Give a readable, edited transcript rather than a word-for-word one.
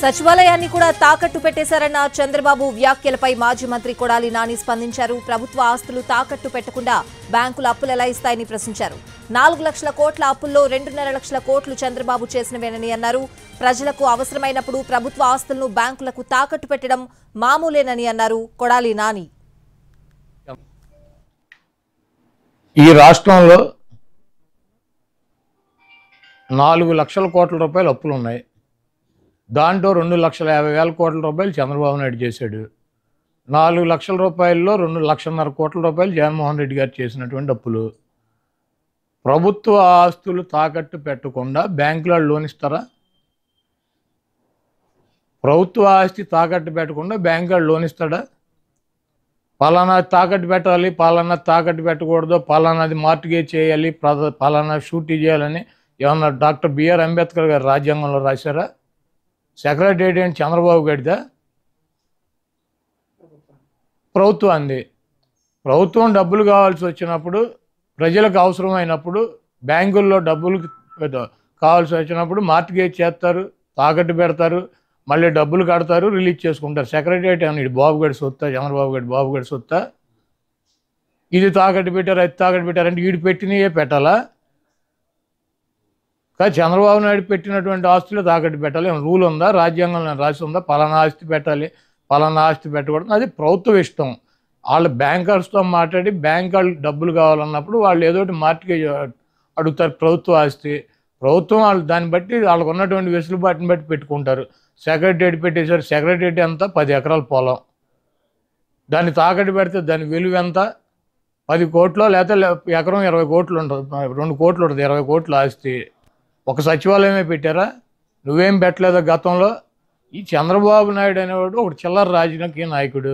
సచివాలయాన్ని కూడా తాకట్టు పెట్టేశారన్న చంద్రబాబు వ్యాఖ్యలపై మాజీ మంత్రి కొడాలి నాని స్పందించారు. ప్రభుత్వ ఆస్తులు తాకట్టు పెట్టకుండా బ్యాంకులు అప్పులు ఎలా ఇస్తాయని ప్రశ్నించారు. 4 లక్షల కోట్ల అప్పుల్లో 2.5 లక్షల కోట్లు చంద్రబాబు చేసినవేనని అన్నారు. ప్రజలకు అవసరమైనప్పుడు ప్రభుత్వ ఆస్తులను బ్యాంకులకు తాకట్టు పెట్టడం మామూలేనని అన్నారు కొడాలి నాని. ఈ రాష్ట్రంలో 4 లక్షల కోట్ల రూపాయలు అప్పులు ఉన్నాయి. దాంట్లో 2,50,000 కోట్ల రూపాయలు చంద్రబాబు నాయుడు చేశాడు. 4 లక్షల రూపాయల్లో 2,50,000 కోట్ల రూపాయలు జగన్మోహన్ రెడ్డి గారు చేసినటువంటి అప్పులు. ప్రభుత్వ ఆస్తులు తాకట్టు పెట్టకుండా బ్యాంకులో లోన్ ఇస్తారా? ప్రభుత్వ ఆస్తి తాకట్టు పెట్టకుండా బ్యాంకులో లోన్ ఇస్తాడా? పలానా తాకట్టు పెట్టాలి, పలానా తాకట్టు పెట్టకూడదు, పలానాది మార్టిగేజ్ చేయాలి, పలానా షూటీ చేయాలని ఏమన్నా డాక్టర్ బిఆర్ అంబేద్కర్ గారు రాజ్యాంగంలో రాశారా? సెక్రటేరియట్ ఏంటి చంద్రబాబు గడిదా? ప్రభుత్వం అంది. ప్రభుత్వం డబ్బులు కావాల్సి వచ్చినప్పుడు, ప్రజలకు అవసరమైనప్పుడు, బ్యాంకుల్లో డబ్బులు కావాల్సి వచ్చినప్పుడు మార్టిగేజ్ చేస్తారు, తాకట్టు పెడతారు, మళ్ళీ డబ్బులు కడతారు, రిలీజ్ చేసుకుంటారు. సెక్రటేరియట్ అని ఇది బాబుగడి సొత్తా, చంద్రబాబు గడి బాబుగడి సొత్తా? ఇది తాకట్టు పెట్టారు, అది తాకట్టు పెట్టారంటే వీడు పెట్టినయే పెట్టాలా? కానీ చంద్రబాబు నాయుడు పెట్టినటువంటి ఆస్తులు తాకట్టు పెట్టాలి రూల్ ఉందా? రాజ్యాంగంలో రాసి ఉందా? పలానా ఆస్తి పెట్టాలి, పలానా ఆస్తి పెట్టకూడదు. అది ప్రభుత్వం ఇష్టం. వాళ్ళు బ్యాంకర్స్తో మాట్లాడి బ్యాంక్ వాళ్ళు డబ్బులు కావాలన్నప్పుడు వాళ్ళు ఏదో ఒకటి మార్టిగేజ్ అడుగుతారు. ప్రభుత్వ ఆస్తి ప్రభుత్వం వాళ్ళు దాన్ని బట్టి వాళ్ళకు ఉన్నటువంటి వెసులుబాటుని బట్టి పెట్టుకుంటారు. సెక్రటేరియట్ పెట్టేశారు. సెక్రటేరియట్ ఎంత? 10 ఎకరాల పొలం. దాన్ని తాకట్టు పెడితే దాని విలువ ఎంత? 10 కోట్లు, లేకపోతే ఎకరం 20 కోట్లు ఉంటుంది, 2 కోట్లు ఉంటుంది, 20 కోట్ల ఆస్తి. ఒక సచివాలయమే పెట్టారా? నువ్వేం పెట్టలేదా గతంలో? ఈ చంద్రబాబు నాయుడు అనేవాడు ఒక చిల్లర రాజకీయ నాయకుడు.